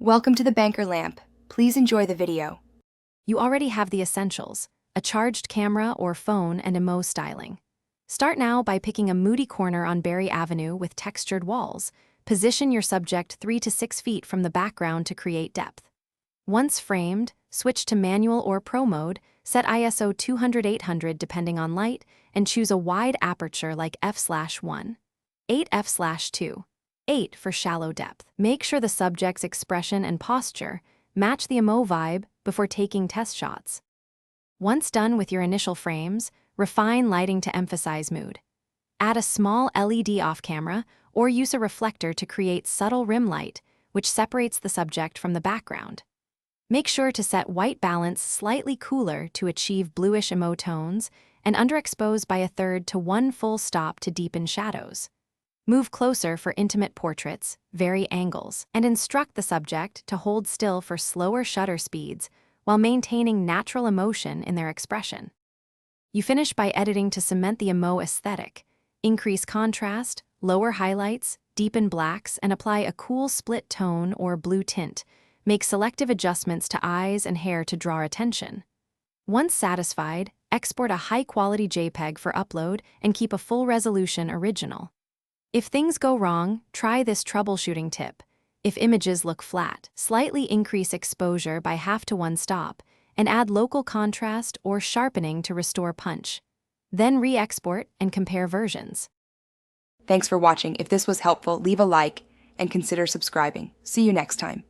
Welcome to the Banker Lamp. Please enjoy the video. You already have the essentials: a charged camera or phone and emo styling. Start now by picking a moody corner on Berry Avenue with textured walls. Position your subject 3 to 6 feet from the background to create depth. Once framed, switch to manual or pro mode, set ISO 200-800 depending on light, and choose a wide aperture like f/1. 8f/2. 8 for shallow depth. Make sure the subject's expression and posture match the emo vibe before taking test shots. Once done with your initial frames, refine lighting to emphasize mood. Add a small LED off-camera or use a reflector to create subtle rim light, which separates the subject from the background. Make sure to set white balance slightly cooler to achieve bluish emo tones and underexpose by 1/3 to 1 full stop to deepen shadows. Move closer for intimate portraits, vary angles, and instruct the subject to hold still for slower shutter speeds while maintaining natural emotion in their expression. You finish by editing to cement the emo aesthetic, increase contrast, lower highlights, deepen blacks, and apply a cool split tone or blue tint. Make selective adjustments to eyes and hair to draw attention. Once satisfied, export a high-quality JPEG for upload and keep a full resolution original. If things go wrong, try this troubleshooting tip. If images look flat, slightly increase exposure by 1/2 to 1 stop and add local contrast or sharpening to restore punch. Then re-export and compare versions. Thanks for watching. If this was helpful, leave a like and consider subscribing. See you next time.